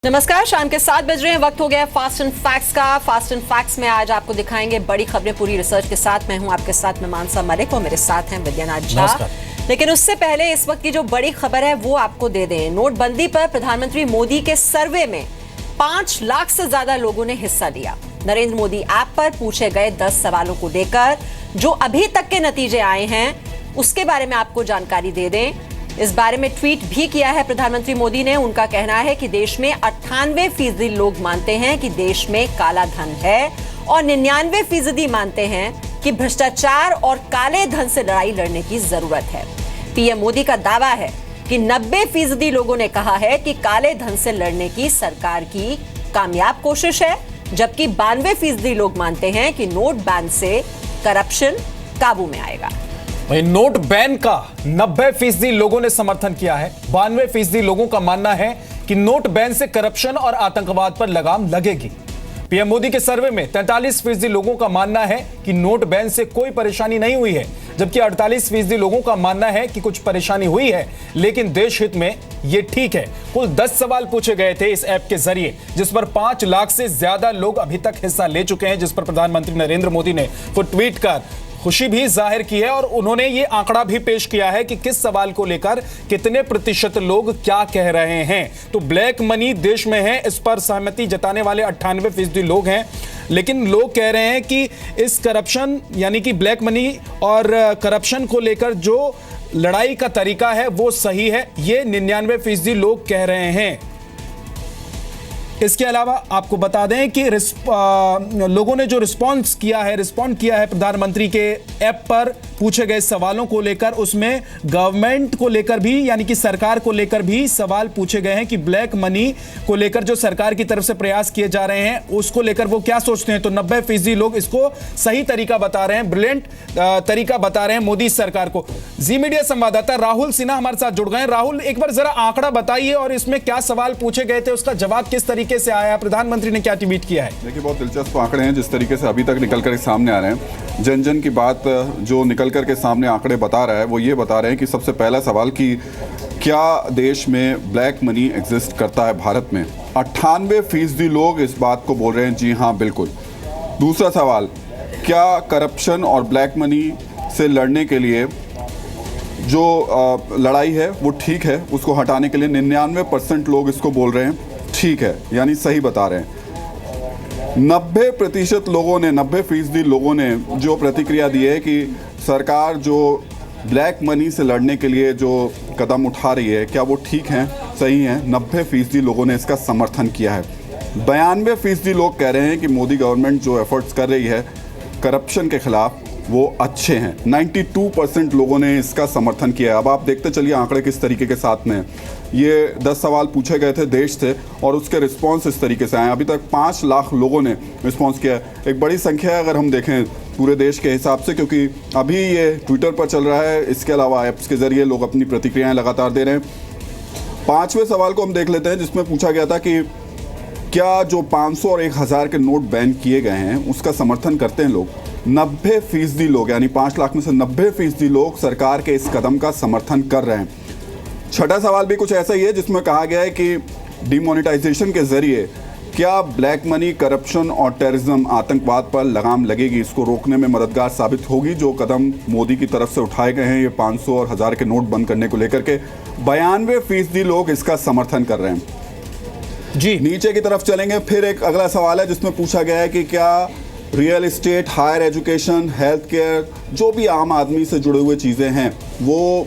नमस्कार, शाम के 7 बज रहे हैं। वक्त हो गया फास्ट एंड फैक्ट्स का। फास्ट एंड फैक्ट्स में आज आपको दिखाएंगे बड़ी खबरें पूरी रिसर्च के साथ। मैं हूं आपके साथ में मानसा मलिक और मेरे साथ हैं विद्यानाथ झा। लेकिन उससे पहले इस वक्त की जो बड़ी खबर है वो आपको दे दें। नोटबंदी पर प्रधानमंत्री मोदी के सर्वे में 5 लाख से ज्यादा लोगों ने हिस्सा लिया। नरेंद्र मोदी ऐप पर पूछे गए 10 सवालों को लेकर जो अभी तक के नतीजे आए हैं उसके बारे में आपको जानकारी दे दें। इस बारे में ट्वीट भी किया है प्रधानमंत्री मोदी ने। उनका कहना है कि देश में 98% लोग मानते हैं कि देश में काला धन है और 99% मानते हैं कि भ्रष्टाचार और काले धन से लड़ाई लड़ने की जरूरत है। पीएम मोदी का दावा है कि 90% लोगों ने कहा है कि काले धन से लड़ने की सरकार की कामयाब कोशिश है, जबकि 92% लोग मानते हैं कि नोट बैन से करप्शन काबू में आएगा। वहीं नोट बैन का 90% लोगों ने समर्थन किया है। 92% लोगों का मानना है कि नोट बैन से करप्शन और आतंकवाद पर लगाम लगेगी। पीएम मोदी के सर्वे में 43% लोगों का मानना है कि नोट बैन से कोई परेशानी नहीं हुई है, जबकि 48% लोगों का मानना है कि कुछ परेशानी हुई है लेकिन देश हित में ये ठीक है। कुल 10 सवाल पूछे गए थे इस ऐप के जरिए, जिस पर 5 लाख से ज्यादा लोग अभी तक हिस्सा ले चुके हैं, जिस पर प्रधानमंत्री नरेंद्र मोदी ने वो ट्वीट कर खुशी भी जाहिर की है और उन्होंने ये आंकड़ा भी पेश किया है कि किस सवाल को लेकर कितने प्रतिशत लोग क्या कह रहे हैं। तो ब्लैक मनी देश में है, इस पर सहमति जताने वाले 98% लोग हैं, लेकिन लोग कह रहे हैं कि इस करप्शन यानी कि ब्लैक मनी और करप्शन को लेकर जो लड़ाई का तरीका है वो सही है, ये 99% लोग कह रहे हैं। इसके अलावा आपको बता दें कि लोगों ने जो रिस्पॉन्ड किया है प्रधानमंत्री के ऐप पर पूछे गए सवालों को लेकर, उसमें गवर्नमेंट को लेकर भी यानी कि सरकार को लेकर भी सवाल पूछे गए हैं कि ब्लैक मनी को लेकर जो सरकार की तरफ से प्रयास किए जा रहे हैं उसको लेकर वो क्या सोचते हैं। तो 90% लोग इसको सही तरीका बता रहे हैं, ब्रिलियंट तरीका बता रहे हैं मोदी सरकार को। जी मीडिया संवाददाता राहुल सिन्हा हमारे साथ जुड़ गए। राहुल, एक बार जरा आंकड़ा बताइए और इसमें क्या सवाल पूछे गए थे, उसका जवाब किस तरीके से आया, प्रधानमंत्री ने क्या ट्वीट किया है। देखिए, बहुत दिलचस्प आंकड़े हैं जिस तरीके से अभी तक निकल कर सामने आ रहे हैं। जन जन की बात जो निकल कर के सामने आंकड़े बता रहा है वो ये बता रहे हैं कि सबसे पहला सवाल कि क्या देश में ब्लैक मनी एग्जिस्ट करता है भारत में। 98% लोग इस बात को बोल रहे हैं जी हाँ बिल्कुल। दूसरा सवाल, क्या करप्शन और ब्लैक मनी से लड़ने के लिए जो लड़ाई है वो ठीक है, उसको हटाने के लिए 99% लोग इसको बोल रहे हैं ठीक है, यानी सही बता रहे हैं। 90% लोगों ने जो प्रतिक्रिया दी है कि सरकार जो ब्लैक मनी से लड़ने के लिए जो कदम उठा रही है क्या वो ठीक है, सही है। 90% लोगों ने इसका समर्थन किया है। 92% लोग कह रहे हैं कि मोदी गवर्नमेंट जो एफर्ट्स कर रही है करप्शन के खिलाफ वो अच्छे हैं। 92% लोगों ने इसका समर्थन किया है। अब आप देखते चलिए आंकड़े किस तरीके के साथ में। ये 10 सवाल पूछे गए थे देश से और उसके रिस्पांस इस तरीके से आए। अभी तक 5 लाख लोगों ने रिस्पांस किया है। एक बड़ी संख्या है अगर हम देखें पूरे देश के हिसाब से, क्योंकि अभी ये ट्विटर पर चल रहा है, इसके अलावा ऐप्स के जरिए लोग अपनी प्रतिक्रियाएं लगातार दे रहे हैं। 5वें सवाल को हम देख लेते हैं जिसमें पूछा गया था कि क्या जो 500 और 1000 के नोट बैन किए गए हैं उसका समर्थन करते हैं लोग। 90% लोग यानी 5 लाख में से 90% लोग सरकार के इस कदम का समर्थन कर रहे हैं। छठा सवाल भी कुछ ऐसा ही है जिसमें कहा गया है कि डिमोनेटाइजेशन के जरिए क्या ब्लैक मनी, करप्शन और टेररिज्म, आतंकवाद पर लगाम लगेगी, इसको रोकने में मददगार साबित होगी जो कदम मोदी की तरफ से उठाए गए हैं ये 500 और 1000 के नोट बंद करने को लेकर के। 92% लोग इसका समर्थन कर रहे हैं जी। नीचे की तरफ चलेंगे, फिर एक अगला सवाल है जिसमें पूछा गया है कि क्या real estate, higher education, health care, जो भी आम आदमी से जुड़े हुए चीज़ें हैं वो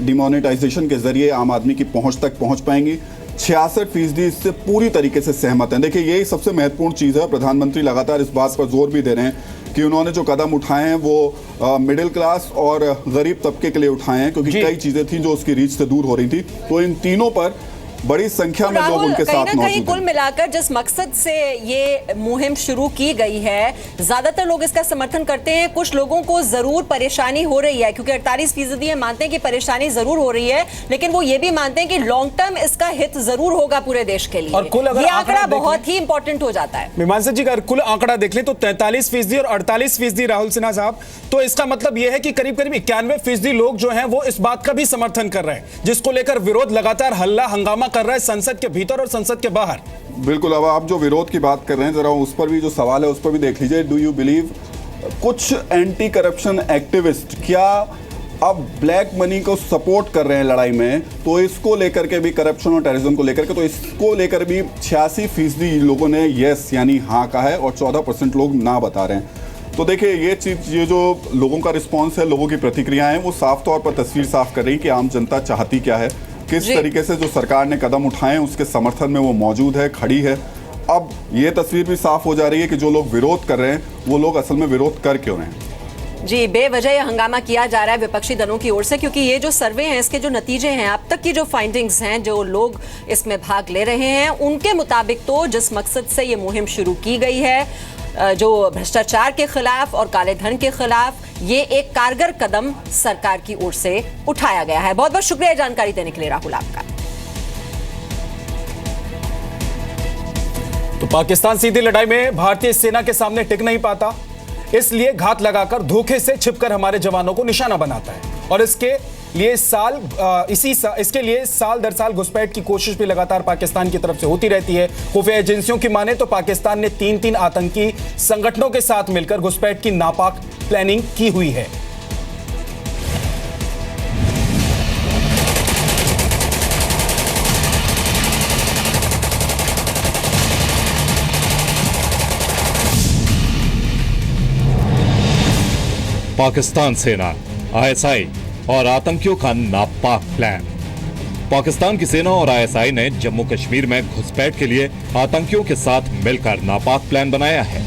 डिमोनेटाइजेशन के ज़रिए आम आदमी की पहुंच तक पहुंच पाएंगी। 66% इससे पूरी तरीके से सहमत हैं। देखिए, यही सबसे महत्वपूर्ण चीज़ है। प्रधानमंत्री लगातार इस बात पर जोर भी दे रहे हैं कि उन्होंने जो कदम उठाए हैं वो मिडिल क्लास और गरीब तबके के लिए उठाए हैं, क्योंकि कई चीज़ें थी जो उसकी रीच से दूर हो रही थी। तो इन तीनों पर बड़ी संख्या में लोग उनके साथ मौजूद हैं। कुल मिलाकर जिस मकसद से ये मुहिम शुरू की गई है, ज्यादातर लोग इसका समर्थन करते हैं। कुछ लोगों को जरूर परेशानी हो रही है, क्योंकि 48% ये मानते हैं कि परेशानी जरूर हो रही है, लेकिन वो ये भी मानते हैं कि लॉन्ग टर्म इसका हित जरूर होगा पूरे देश के लिए। और कुल अगर ये आंकड़ा बहुत ही इंपॉर्टेंट हो जाता है। मीमांसा जी, अगर कुल आंकड़ा देख ले तो 43% और 48% राहुल सिन्हा साहब, तो इसका मतलब यह है कि करीब करीब 91% लोग जो हैं वो इस बात का भी समर्थन कर रहे हैं, जिसको लेकर विरोध लगातार हल्ला हंगामा कर रहा है संसद के भीतर और संसद के बाहर। बिल्कुल। अब आप जो विरोध की बात कर रहे हैं, जरा उस पर भी जो सवाल है उस पर भी देख लीजिए। डू यू बिलीव कुछ एंटी करप्शन एक्टिविस्ट क्या अब ब्लैक मनी को सपोर्ट कर रहे हैं लड़ाई में, तो इसको लेकर के भी, करप्शन और टेररिज्म को लेकर के, तो इसको लेकर भी 86% लोगों ने यस यानी हाँ कहा है और 14% लोग ना बता रहे हैं। तो देखिए ये चीज़, ये जो लोगों का रिस्पॉन्स है, लोगों की प्रतिक्रियाएं हैं, वो साफ तौर पर तस्वीर साफ कर रही कि आम जनता चाहती क्या है, किस तरीके से जो सरकार ने कदम उठाए हैं उसके समर्थन में वो मौजूद है, खड़ी है। अब ये तस्वीर भी साफ हो जा रही है कि जो लोग विरोध कर रहे हैं वो लोग असल में विरोध कर क्यों रहे हैं। जी, बेवजह ये हंगामा किया जा रहा है विपक्षी दलों की ओर से, क्योंकि ये जो सर्वे हैं, इसके जो नतीजे हैं, अब तक की जो फाइंडिंग्स हैं, जो लोग इसमें भाग ले रहे हैं, उनके मुताबिक तो जिस मकसद से ये मुहिम शुरू की गई है, जो भ्रष्टाचार के खिलाफ और काले धन के खिलाफ, ये एक कारगर कदम सरकार की ओर से उठाया गया है। बहुत बहुत शुक्रिया जानकारी देने के लिए राहुल आपका। तो पाकिस्तान सीधी लड़ाई में भारतीय सेना के सामने टिक नहीं पाता, इसलिए घात लगाकर, धोखे से छिपकर हमारे जवानों को निशाना बनाता है और इसके लिए साल दर साल घुसपैठ की कोशिश भी लगातार पाकिस्तान की तरफ से होती रहती है। खुफिया एजेंसियों की माने तो पाकिस्तान ने 3 आतंकी संगठनों के साथ मिलकर घुसपैठ की नापाक प्लानिंग की हुई है। पाकिस्तान सेना, आईएसआई और आतंकियों का नापाक प्लान। पाकिस्तान की सेना और आईएसआई ने जम्मू कश्मीर में घुसपैठ के लिए आतंकियों के साथ मिलकर नापाक प्लान बनाया है।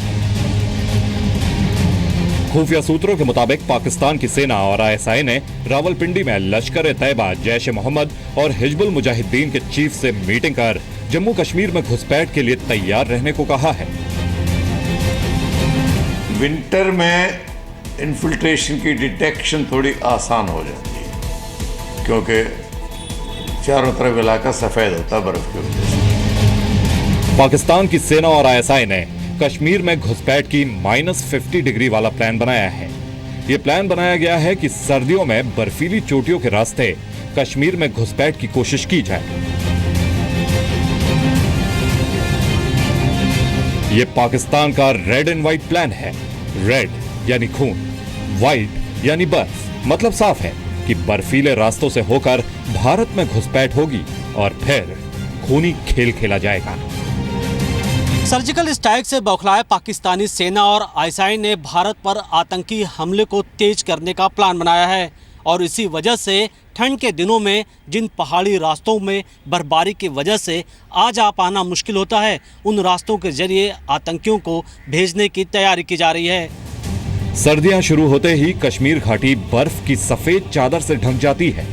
खुफिया सूत्रों के मुताबिक पाकिस्तान की सेना और आईएसआई ने रावलपिंडी में लश्कर-ए-तैयबा, जैश-ए-मोहम्मद और हिजबुल मुजाहिदीन के चीफ से मीटिंग कर जम्मू कश्मीर में घुसपैठ के लिए तैयार रहने को कहा है। विंटर में इन्फिल्ट्रेशन की डिटेक्शन थोड़ी आसान हो जाती है, क्योंकि चारों तरफ इलाका सफेद होता है बर्फ की वजह से। पाकिस्तान की सेना और आईएसआई ने कश्मीर में घुसपैठ की -50 डिग्री वाला प्लान बनाया है। यह प्लान बनाया गया है कि सर्दियों में बर्फीली चोटियों के रास्ते कश्मीर में घुसपैठ की कोशिश की जाए। यह पाकिस्तान का रेड एंड व्हाइट प्लान है। रेड यानी खून, व्हाइट यानी बर्फ। मतलब साफ है कि बर्फीले रास्तों से होकर भारत में घुसपैठ होगी और फिर खूनी खेल खेला जाएगा। सर्जिकल स्ट्राइक से बौखलाए पाकिस्तानी सेना और आईएसआई ने भारत पर आतंकी हमले को तेज करने का प्लान बनाया है और इसी वजह से ठंड के दिनों में जिन पहाड़ी रास्तों में बर्फबारी की वजह से आ जा पाना मुश्किल होता है, उन रास्तों के जरिए आतंकियों को भेजने की तैयारी की जा रही है। सर्दियां शुरू होते ही कश्मीर घाटी बर्फ की सफेद चादर से ढक जाती है।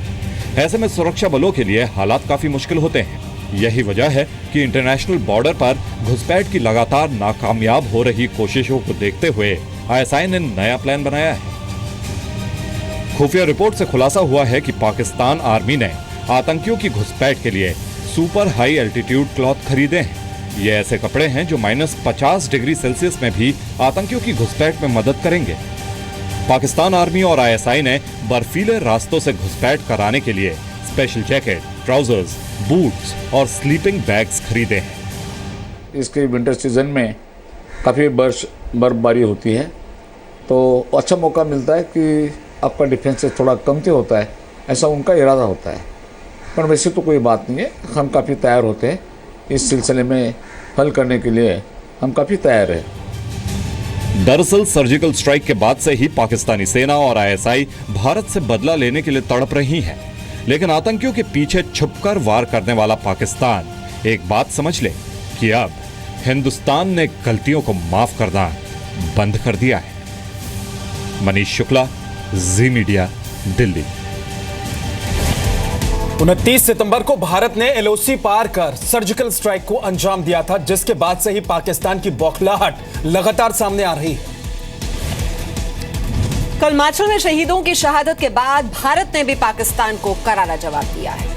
ऐसे में सुरक्षा बलों के लिए हालात काफी मुश्किल होते हैं। यही वजह है कि इंटरनेशनल बॉर्डर पर घुसपैठ की लगातार नाकामयाब हो रही कोशिशों को देखते हुए आईएसआई ने नया प्लान बनाया है। खुफिया रिपोर्ट से खुलासा हुआ है कि पाकिस्तान आर्मी ने आतंकियों की घुसपैठ के लिए सुपर हाई एल्टीट्यूड क्लॉथ खरीदे हैं। ये ऐसे कपड़े हैं जो -50 डिग्री सेल्सियस में भी आतंकियों की घुसपैठ में मदद करेंगे। पाकिस्तान आर्मी और आईएसआई ने बर्फीले रास्तों से घुसपैठ कराने के लिए स्पेशल जैकेट, ट्राउजर्स, बूट्स और स्लीपिंग बैग्स खरीदे हैं। इसके विंटर सीजन में काफ़ी बर्फबारी होती है, तो अच्छा मौका मिलता है कि आपका डिफेंस से थोड़ा कमती होता है, ऐसा उनका इरादा होता है। पर वैसे तो कोई बात नहीं है, हम काफ़ी तैयार होते हैं इस सिलसिले में हल करने के लिए, हम काफ़ी तैयार हैं। दरअसल सर्जिकल स्ट्राइक के बाद से ही पाकिस्तानी सेना और आईएसआई भारत से बदला लेने के लिए तड़प रही हैं। लेकिन आतंकियों के पीछे छुपकर वार करने वाला पाकिस्तान एक बात समझ ले कि अब हिंदुस्तान ने गलतियों को माफ करना बंद कर दिया है। मनीष शुक्ला, जी मीडिया, दिल्ली। 29 सितंबर को भारत ने एलओसी पार कर सर्जिकल स्ट्राइक को अंजाम दिया था, जिसके बाद से ही पाकिस्तान की बौखलाहट लगातार सामने आ रही है। कल हिमाचल में शहीदों की शहादत के बाद भारत ने भी पाकिस्तान को करारा जवाब दिया है।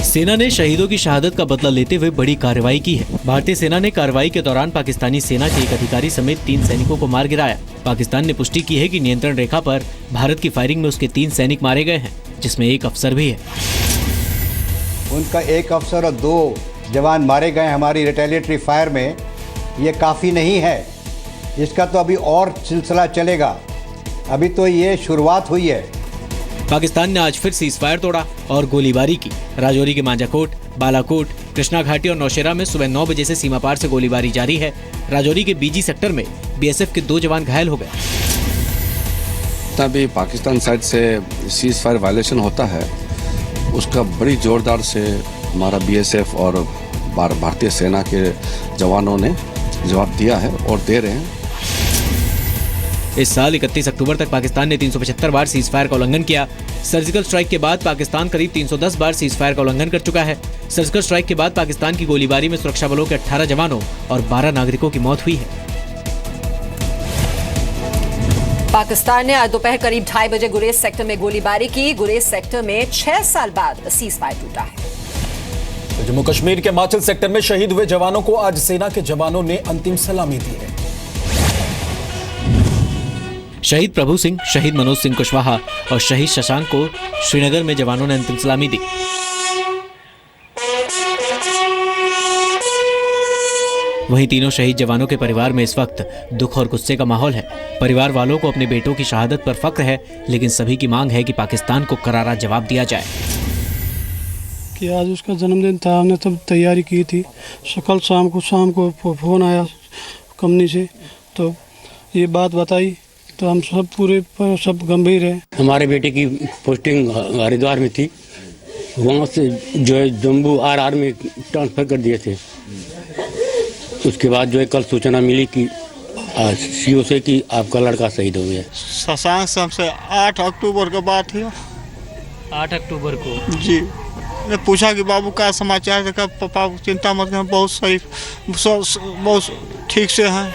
सेना ने शहीदों की शहादत का बदला लेते हुए बड़ी कार्रवाई की है। भारतीय सेना ने कार्रवाई के दौरान पाकिस्तानी सेना के एक अधिकारी समेत 3 सैनिकों को मार गिराया। पाकिस्तान ने पुष्टि की है कि नियंत्रण रेखा पर भारत की फायरिंग में उसके 3 सैनिक मारे गए हैं, जिसमें एक अफसर भी है। उनका एक अफसर और 2 जवान मारे गए हमारी रिटेलिएटरी फायर में, ये काफ़ी नहीं है। इसका तो अभी और सिलसिला चलेगा। अभी तो ये शुरुआत हुई है। पाकिस्तान ने आज फिर सीज फायर तोड़ा और गोलीबारी की। राजौरी के मांझाकोट, बालाकोट, कृष्णा घाटी और नौशेरा में सुबह 9 बजे से सीमा पार से गोलीबारी जारी है। राजौरी के बीजी सेक्टर में बीएसएफ के 2 जवान घायल हो गए। तभी पाकिस्तान साइड से सीज फायर वायलेशन होता है, उसका बड़ी जोरदार से हमारा बीएसएफ और भारतीय सेना के जवानों ने जवाब दिया है और दे रहे हैं। इस साल 31 अक्टूबर तक पाकिस्तान ने 375 बार सीज फायर का उल्लंघन किया। सर्जिकल स्ट्राइक के बाद पाकिस्तान करीब 310 बार सीज फायर का उल्लंघन कर चुका है। सर्जिकल स्ट्राइक के बाद पाकिस्तान की गोलीबारी में सुरक्षा बलों के 18 जवानों और 12 नागरिकों की मौत हुई है। पाकिस्तान ने आज दोपहर करीब 2:30 बजे गुरेज सेक्टर में गोलीबारी की। गुरेज सेक्टर में 6 साल बाद सीज फायर टूटा है। तो जम्मू कश्मीर के माचल सेक्टर में शहीद हुए जवानों को आज सेना के जवानों ने अंतिम सलामी दी है। शहीद प्रभु सिंह, शहीद मनोज सिंह कुशवाहा और शहीद शशांक को श्रीनगर में जवानों ने अंतिम सलामी दी। वहीं तीनों शहीद जवानों के परिवार में इस वक्त दुख और गुस्से का माहौल है। परिवार वालों को अपने बेटों की शहादत पर फख्र है, लेकिन सभी की मांग है कि पाकिस्तान को करारा जवाब दिया जाए। कि आज उसका जन्मदिन था, हमने तब तैयारी की थी। कल शाम को फ़ोन आया कंपनी से, तो ये बात बताई, तो हम सब पूरे सब गंभीर हैं। हमारे बेटे की पोस्टिंग हरिद्वार में थी, वहाँ से जो है जम्मू आरआर में ट्रांसफ़र कर दिए थे। उसके बाद जो है कल सूचना मिली कि सीओ से कि आपका लड़का शहीद हो गया। शशांक से हमसे 8 अक्टूबर को बात हुई। 8 अक्टूबर को जी, मैं पूछा कि बाबू क्या समाचार है? पापा चिंता मत करें, बहुत सही, बहुत ठीक से हैं।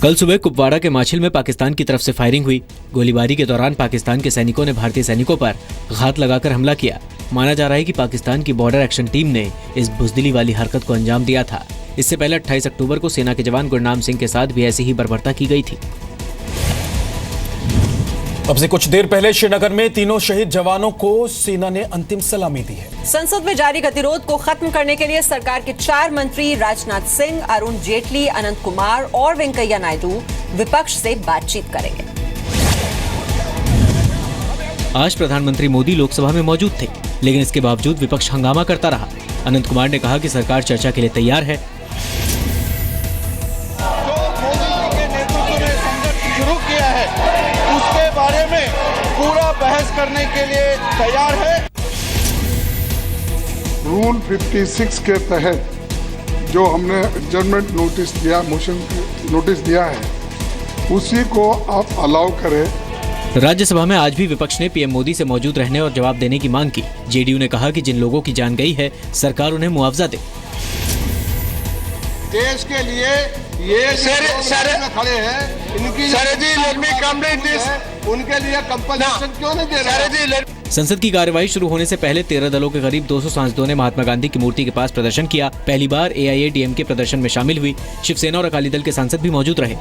कल सुबह कुपवाड़ा के माछिल में पाकिस्तान की तरफ से फायरिंग हुई। गोलीबारी के दौरान पाकिस्तान के सैनिकों ने भारतीय सैनिकों पर घात लगाकर हमला किया। माना जा रहा है कि पाकिस्तान की बॉर्डर एक्शन टीम ने इस बुज़दिली वाली हरकत को अंजाम दिया था। इससे पहले 28 अक्टूबर को सेना के जवान गुरनाम सिंह के साथ भी ऐसी ही बर्बरता की गई थी। अब से कुछ देर पहले श्रीनगर में तीनों शहीद जवानों को सेना ने अंतिम सलामी दी है। संसद में जारी गतिरोध को खत्म करने के लिए सरकार के 4 मंत्री राजनाथ सिंह, अरुण जेटली, अनंत कुमार और वेंकैया नायडू विपक्ष से बातचीत करेंगे। आज प्रधानमंत्री मोदी लोकसभा में मौजूद थे, लेकिन इसके बावजूद विपक्ष हंगामा करता रहा। अनंत कुमार ने कहा कि सरकार चर्चा के लिए तैयार है। बारे में पूरा बहस करने के लिए तैयार है। रूल 56 के तहत जो हमने एडजर्नमेंट नोटिस दिया, मोशन नोटिस दिया है, उसी को आप अलाउ करें। राज्यसभा में आज भी विपक्ष ने पीएम मोदी से मौजूद रहने और जवाब देने की मांग की। जेडीयू ने कहा कि जिन लोगों की जान गई है, सरकार उन्हें मुआवजा दे। देश के लिए ये में खड़े हैं, इनकी उनके लिए कंपनसेशन क्यों नहीं दे रहे? संसद की कार्यवाही शुरू होने से पहले 13 दलों के करीब 200 सांसदों ने महात्मा गांधी की मूर्ति के पास प्रदर्शन किया। पहली बार एआईएडीएमके प्रदर्शन में शामिल हुई। शिवसेना और अकाली दल के सांसद भी मौजूद रहे।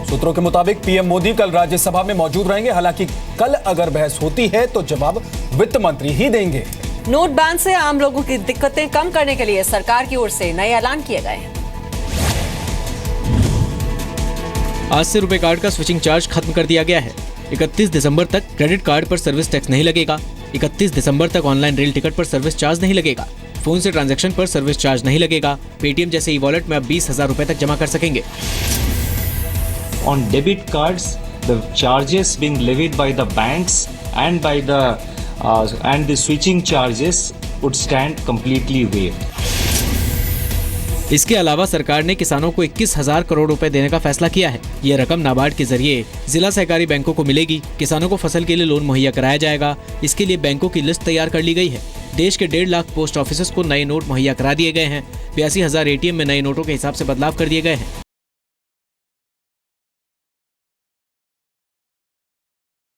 सूत्रों के मुताबिक पीएम मोदी कल राज्यसभा में मौजूद रहेंगे। हालांकि कल अगर बहस होती है तो जवाब वित्त मंत्री ही देंगे। नोट बैन से आम लोगों की दिक्कतें कम करने के लिए सरकार की ओर से नए ऐलान किए गए हैं। आज से रुपए कार्ड का स्विचिंग चार्ज खत्म कर दिया गया है। 31 दिसंबर तक क्रेडिट कार्ड पर सर्विस टैक्स नहीं लगेगा। 31 दिसंबर तक ऑनलाइन रेल टिकट पर सर्विस चार्ज नहीं लगेगा। फोन से ट्रांजैक्शन पर सर्विस चार्ज नहीं लगेगा। पेटीएम जैसे ई वॉलेट में अब 20,000 रुपए तक जमा कर सकेंगे। On debit cards, the charges being levied by the banks and the switching charges would stand completely waived. इसके अलावा सरकार ने किसानों को 21,000 करोड़ रुपए देने का फैसला किया है। ये रकम नाबार्ड के जरिए जिला सहकारी बैंकों को मिलेगी। किसानों को फसल के लिए लोन मुहैया कराया जाएगा। इसके लिए बैंकों की लिस्ट तैयार कर ली गई है। देश के 1.5 लाख पोस्ट ऑफिस को नए नोट मुहैया करा दिए गए हैं। 82,000 एटीएम में नए नोटों के हिसाब से बदलाव कर दिए गए हैं।